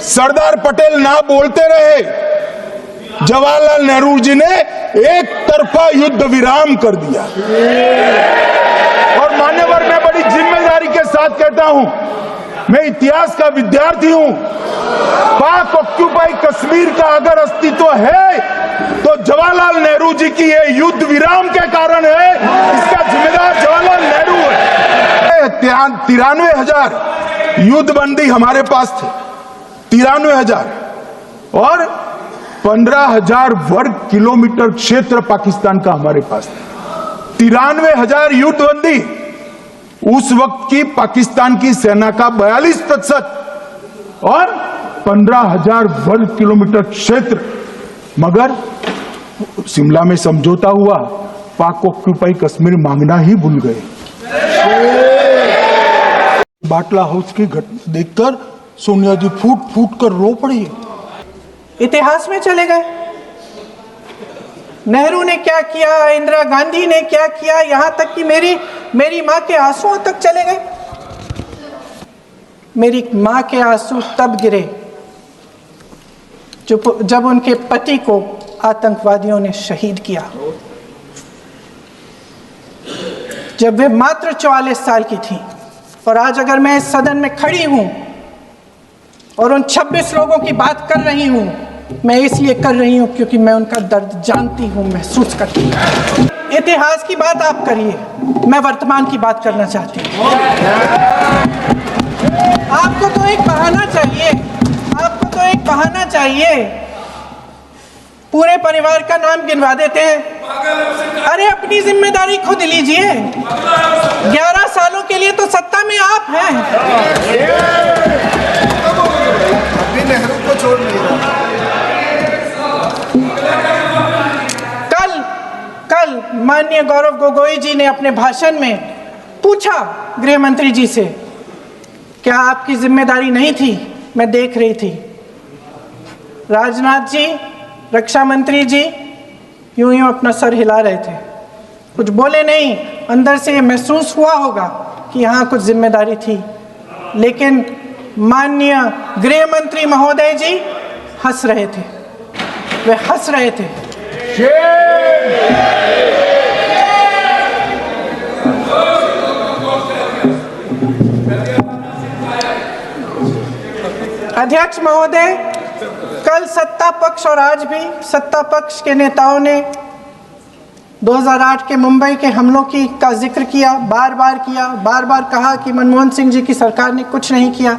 सरदार पटेल ना बोलते रहे, जवाहरलाल नेहरू जी ने एक तरफा युद्ध विराम कर दिया। और मान्यवर, मैं बड़ी जिम्मेदारी के साथ कहता हूं, मैं इतिहास का विद्यार्थी हूं, पाक ऑक्यूपाई कश्मीर का अगर अस्तित्व है तो जवाहरलाल नेहरू जी की ये युद्ध विराम के कारण है। इसका जिम्मेदार जवाहरलाल नेहरू है। 93,000 युद्ध बंदी हमारे पास थे, 93,000, और 15,000 वर्ग किलोमीटर क्षेत्र पाकिस्तान का हमारे पास था। 93,000 युद्ध बंदी, उस वक्त की पाकिस्तान की सेना का 42% और 15,000 वर्ग किलोमीटर क्षेत्र। मगर शिमला में समझौता हुआ, पाक ऑक्यूपाई कश्मीर मांगना ही भूल गए। बाटला हाउस की घटना देखकर सोनिया जी फूट फूट कर रो पड़ी। इतिहास में चले गए। नेहरू ने क्या किया, इंदिरा गांधी ने क्या किया, यहां तक कि मेरी मां के आंसुओं तक चले गए। मेरी मां के आंसू तब गिरे जब उनके पति को आतंकवादियों ने शहीद किया, जब वे मात्र 44 साल की थी। और आज अगर मैं इस सदन में खड़ी हूं और उन 26 लोगों की बात कर रही हूं, मैं इसलिए कर रही हूं क्योंकि मैं उनका दर्द जानती हूं, महसूस करती हूं। इतिहास की बात आप करिए, मैं वर्तमान की बात करना चाहती हूं। आपको तो एक बहाना चाहिए, आपको तो एक बहाना चाहिए। पूरे परिवार का नाम गिनवा देते हैं। अरे अपनी जिम्मेदारी खुद लीजिए। 11 सालों के लिए तो सत्ता में आप हैं। अभी नेहरू को छोड़ नहीं रहा। कल माननीय गौरव गोगोई जी ने अपने भाषण में पूछा गृह मंत्री जी से, क्या आपकी जिम्मेदारी नहीं थी? मैं देख रही थी। राजनाथ जी, रक्षा मंत्री जी यूं अपना सर हिला रहे थे, कुछ बोले नहीं। अंदर से महसूस हुआ होगा कि यहाँ कुछ जिम्मेदारी थी, लेकिन माननीय गृह मंत्री महोदय जी हंस रहे थे, वे हंस रहे थे। अध्यक्ष महोदय, कल सत्ता पक्ष और आज भी सत्ता पक्ष के नेताओं ने 2008 के मुंबई के हमलों का जिक्र किया, बार बार कहा कि मनमोहन सिंह जी की सरकार ने कुछ नहीं किया।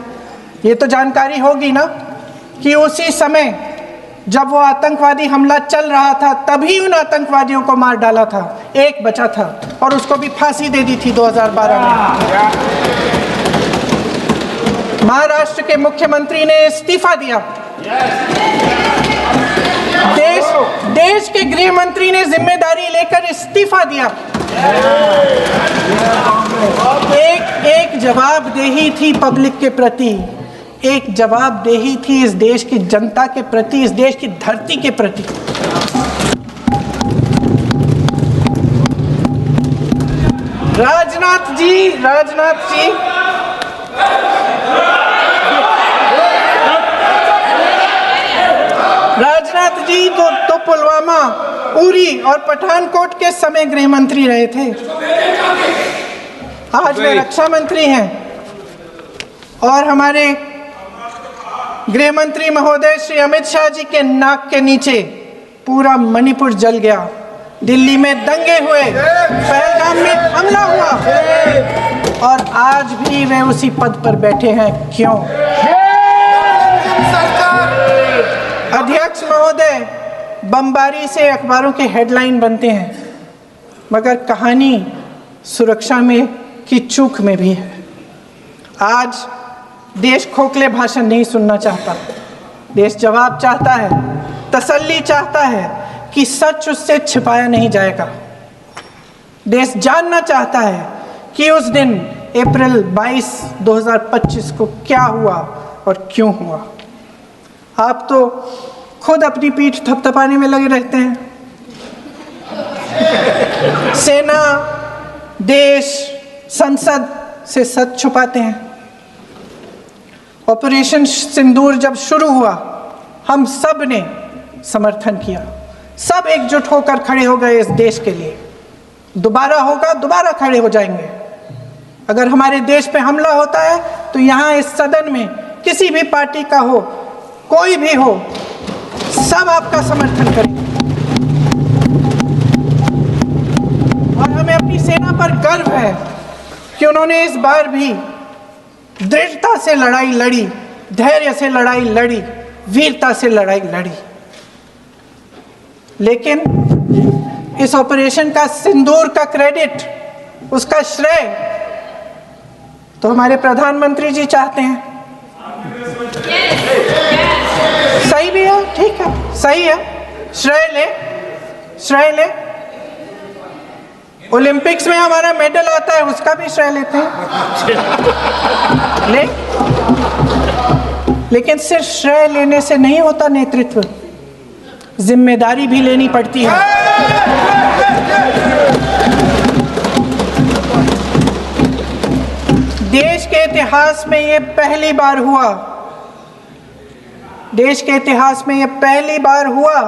ये तो जानकारी होगी ना कि उसी समय जब वो आतंकवादी हमला चल रहा था, तभी उन आतंकवादियों को मार डाला था। एक बचा था और उसको भी फांसी दे दी थी 2012 में। महाराष्ट्र के मुख्यमंत्री ने इस्तीफा दिया। देश के गृह मंत्री ने जिम्मेदारी लेकर इस्तीफा दिया। एक जवाबदेही थी पब्लिक के प्रति, एक जवाबदेही थी इस देश की जनता के प्रति, इस देश की धरती के प्रति। राजनाथ जी तो पुलवामा, उरी और पठानकोट के समय गृह मंत्री रहे थे। आज वे रक्षा मंत्री हैं और हमारे गृह मंत्री महोदय श्री अमित शाह जी के नाक के नीचे पूरा मणिपुर जल गया, दिल्ली में दंगे हुए, पहलगाम में हमला हुआ और आज भी वे उसी पद पर बैठे हैं। क्यों? अध्यक्ष महोदय, बमबारी से अखबारों के हेडलाइन बनते हैं, मगर कहानी सुरक्षा में की चूक में भी है। आज देश खोखले भाषण नहीं सुनना चाहता, देश जवाब चाहता है, तसल्ली चाहता है कि सच उससे छिपाया नहीं जाएगा। देश जानना चाहता है कि उस दिन अप्रैल 22, 2025 को क्या हुआ और क्यों हुआ। आप तो खुद अपनी पीठ थपथपाने में लगे रहते हैं। सेना, देश, संसद से सच छुपाते हैं। ऑपरेशन सिंदूर जब शुरू हुआ, हम सब ने समर्थन किया, सब एकजुट होकर खड़े हो गए इस देश के लिए। दोबारा होगा, दोबारा खड़े हो जाएंगे। अगर हमारे देश पे हमला होता है तो यहाँ इस सदन में किसी भी पार्टी का हो, कोई भी हो, सब आपका समर्थन करेंगे। और हमें अपनी सेना पर गर्व है कि उन्होंने इस बार भी दृढ़ता से लड़ाई लड़ी, धैर्य से लड़ाई लड़ी, वीरता से लड़ाई लड़ी। लेकिन इस ऑपरेशन का सिंदूर का क्रेडिट, उसका श्रेय तो हमारे प्रधानमंत्री जी चाहते हैं। सही भी है, ठीक है, सही है, श्रेय ले, श्रेय ले। ओलंपिक्स में हमारा मेडल आता है, उसका भी श्रेय लेते हैं, ले। लेकिन सिर्फ श्रेय लेने से नहीं होता नेतृत्व, जिम्मेदारी भी लेनी पड़ती है। देश के इतिहास में ये पहली बार हुआ, देश के इतिहास में ये पहली बार हुआ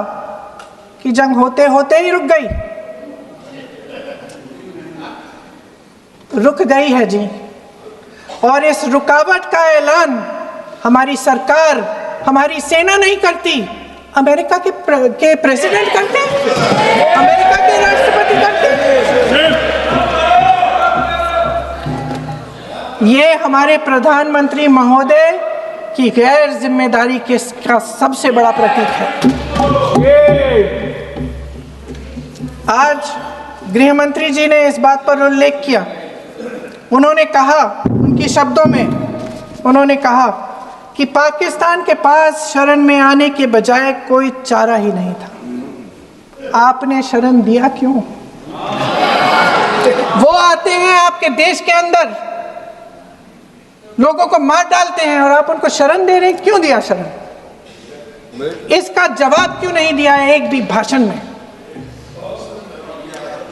कि जंग होते होते ही रुक गई, रुक गई है जी। और इस रुकावट का ऐलान हमारी सरकार, हमारी सेना नहीं करती, अमेरिका के प्रेसिडेंट करते हैं, अमेरिका के राष्ट्रपति करते हैं। ये हमारे प्रधानमंत्री महोदय की गैर जिम्मेदारी का सबसे बड़ा प्रतीक है। आज गृह मंत्री जी ने इस बात पर उल्लेख किया। उन्होंने कहा, उनके शब्दों में उन्होंने कहा कि पाकिस्तान के पास शरण में आने के बजाय कोई चारा ही नहीं था। आपने शरण दिया क्यों? वो आते हैं आपके देश के अंदर, लोगों को मार डालते हैं और आप उनको शरण दे रहे हैं। क्यों दिया शरण? इसका जवाब क्यों नहीं दिया है एक भी भाषण में?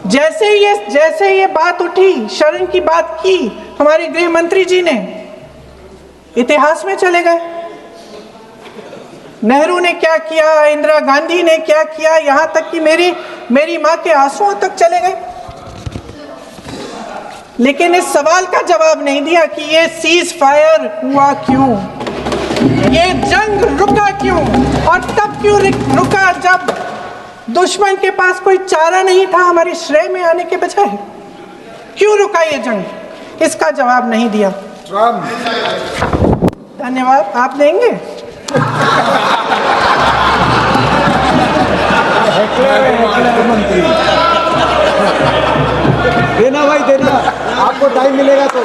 जैसे ये बात उठी, शरण की बात की, हमारे गृह मंत्री जी ने इतिहास में चले गए। नेहरू ने क्या किया, इंदिरा गांधी ने क्या किया, यहां तक कि मेरी मां के आंसुओं तक चले गए। लेकिन इस सवाल का जवाब नहीं दिया कि ये सीज फायर हुआ क्यों, ये जंग रुका क्यों, और तब क्यों रुका जब दुश्मन के पास कोई चारा नहीं था हमारे श्रेय में आने के बजाय। क्यों रुका ये जंग? इसका जवाब नहीं दिया। धन्यवाद। आप देंगे? देना भाई देना, आपको टाइम मिलेगा तो।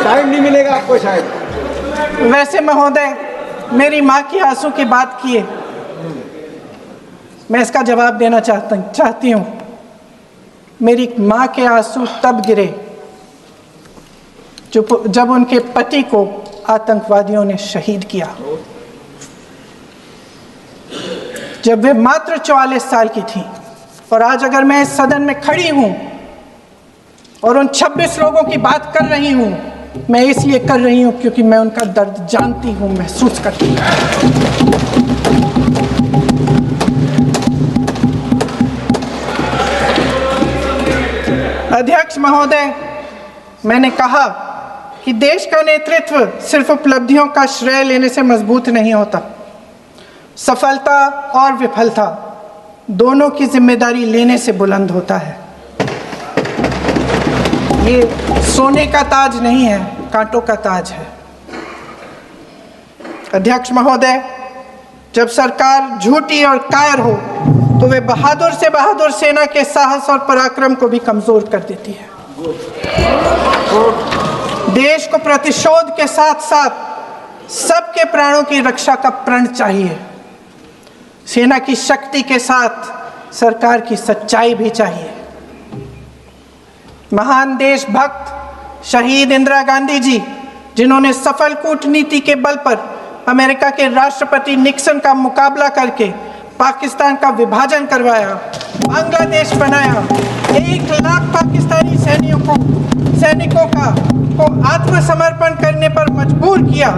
टाइम नहीं मिलेगा आपको शायद। वैसे महोदय, मेरी माँ की आंसू की बात किए, मैं इसका जवाब देना चाहती हूँ। मेरी माँ के आंसू तब गिरे जब उनके पति को आतंकवादियों ने शहीद किया, जब वे मात्र 44 साल की थी। और आज अगर मैं इस सदन में खड़ी हूं और उन 26 लोगों की बात कर रही हूं, मैं इसलिए कर रही हूं क्योंकि मैं उनका दर्द जानती हूं, महसूस करती हूं। अध्यक्ष महोदय, मैंने कहा कि देश का नेतृत्व सिर्फ उपलब्धियों का श्रेय लेने से मजबूत नहीं होता। सफलता और विफलता दोनों की जिम्मेदारी लेने से बुलंद होता है। ये सोने का ताज नहीं है, कांटों का ताज है। अध्यक्ष महोदय, जब सरकार झूठी और कायर हो तो वे बहादुर से बहादुर सेना के साहस और पराक्रम को भी कमजोर कर देती है। देश को प्रतिशोध के साथ साथ सबके प्राणों की रक्षा का प्रण चाहिए। सेना की शक्ति के साथ सरकार की सच्चाई भी चाहिए। महान देशभक्त शहीद इंदिरा गांधी जी, जिन्होंने सफल कूटनीति के बल पर अमेरिका के राष्ट्रपति निक्सन का मुकाबला करके पाकिस्तान का विभाजन करवाया, बांग्लादेश बनाया, 1 लाख पाकिस्तानी सैनिकों को आत्मसमर्पण करने पर मजबूर किया,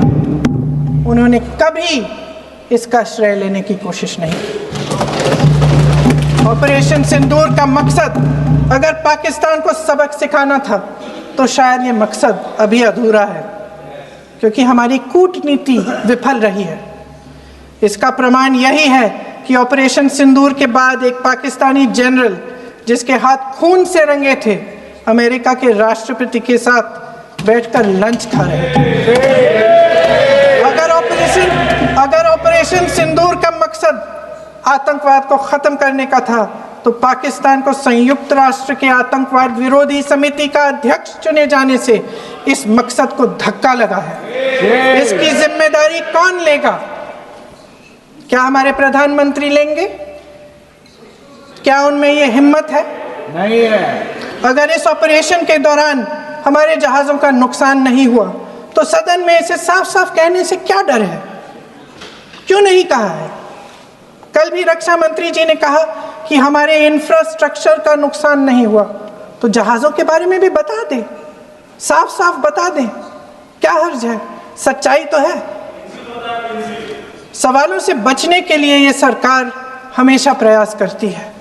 उन्होंने कभी इसका श्रेय लेने की कोशिश नहीं की। ऑपरेशन सिंदूर का मकसद अगर पाकिस्तान को सबक सिखाना था तो शायद ये मकसद अभी अधूरा है, क्योंकि हमारी कूटनीति विफल रही है। इसका प्रमाण यही है कि ऑपरेशन सिंदूर के बाद एक पाकिस्तानी जनरल जिसके हाथ खून से रंगे थे, अमेरिका के राष्ट्रपति के साथ बैठकर लंच खा रहे थे। अगर ऑपरेशन सिंदूर का मकसद आतंकवाद को खत्म करने का था तो पाकिस्तान को संयुक्त राष्ट्र के आतंकवाद विरोधी समिति का अध्यक्ष चुने जाने से इस मकसद को धक्का लगा है। इसकी जिम्मेदारी कौन लेगा? क्या हमारे प्रधानमंत्री लेंगे? क्या उनमें ये हिम्मत है? नहीं है। अगर इस ऑपरेशन के दौरान हमारे जहाज़ों का नुकसान नहीं हुआ तो सदन में इसे साफ साफ कहने से क्या डर है? क्यों नहीं कहा है? कल भी रक्षा मंत्री जी ने कहा कि हमारे इंफ्रास्ट्रक्चर का नुकसान नहीं हुआ, तो जहाज़ों के बारे में भी बता दें, साफ साफ बता दें, क्या हर्ज है? सच्चाई तो है। सवालों से बचने के लिए ये सरकार हमेशा प्रयास करती है।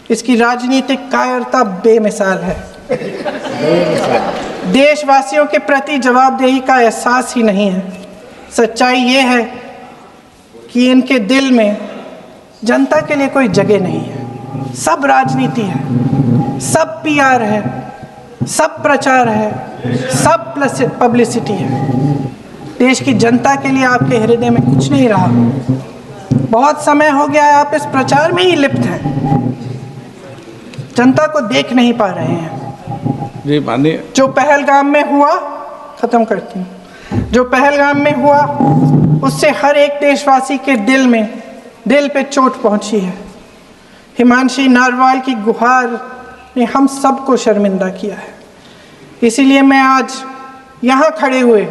इसकी राजनीतिक कायरता बेमिसाल है। देशवासियों के प्रति जवाबदेही का एहसास ही नहीं है। सच्चाई ये है कि इनके दिल में जनता के लिए कोई जगह नहीं है। सब राजनीति है, सब पीआर है, सब प्रचार है, सब पब्लिसिटी है। देश की जनता के लिए आपके हृदय में कुछ नहीं रहा। बहुत समय हो गया है आप इस प्रचार में ही लिप्त हैं, जनता को देख नहीं पा रहे हैं। जी मानिए। जो पहलगाम में हुआ, खत्म करती हूँ, जो पहलगाम में हुआ उससे हर एक देशवासी के दिल पे चोट पहुंची है। हिमांशी नारवाल की गुहार ने हम सबको शर्मिंदा किया है। इसीलिए मैं आज यहाँ खड़े हुए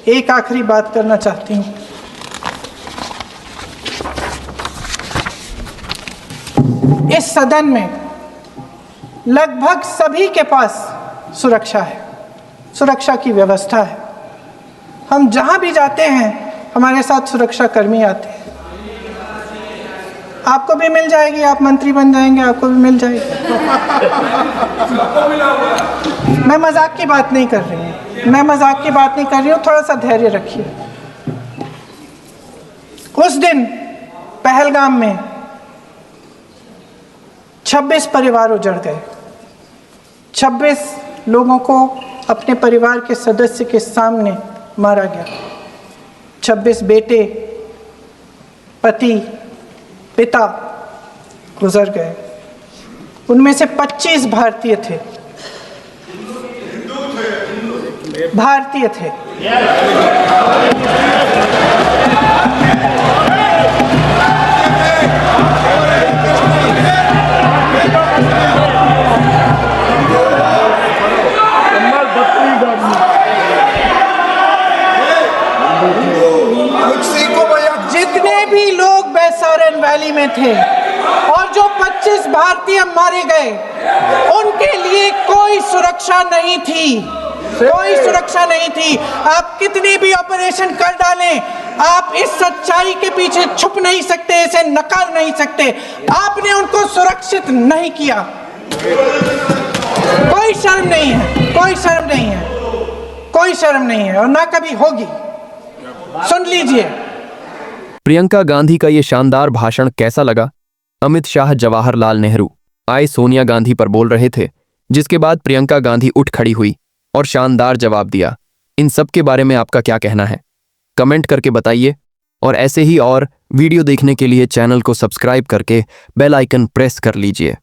एक आखिरी बात करना चाहती हूँ। इस सदन में लगभग सभी के पास सुरक्षा है, सुरक्षा की व्यवस्था है। हम जहाँ भी जाते हैं हमारे साथ सुरक्षा कर्मी आते हैं। आपको भी मिल जाएगी, आप मंत्री बन जाएंगे, आपको भी मिल जाएगी। मैं मजाक की बात नहीं कर रही हूँ, थोड़ा सा धैर्य रखिए। उस दिन पहलगाम में 26 परिवार उजड़ गए। 26 लोगों को अपने परिवार के सदस्य के सामने मारा गया। 26 बेटे, पति, पिता गुजर गए। उनमें से 25 भारतीय थे। जितने भी लोग बैसारन वैली में थे और जो 25 भारतीय मारे गए, उनके लिए कोई सुरक्षा नहीं थी, कोई सुरक्षा नहीं थी। आप कितनी भी ऑपरेशन कर डालें, आप इस सच्चाई के पीछे छुप नहीं सकते, इसे नकार नहीं सकते। आपने उनको सुरक्षित नहीं किया। कोई शर्म नहीं है, कोई शर्म नहीं है, कोई शर्म नहीं है और ना कभी होगी। सुन लीजिए। प्रियंका गांधी का ये शानदार भाषण कैसा लगा? अमित शाह जवाहरलाल नेहरू आए सोनिया गांधी पर बोल रहे थे, जिसके बाद प्रियंका गांधी उठ खड़ी हुई और शानदार जवाब दिया। इन सब के बारे में आपका क्या कहना है? कमेंट करके बताइए और ऐसे ही और वीडियो देखने के लिए चैनल को सब्सक्राइब करके बेल आइकन प्रेस कर लीजिए।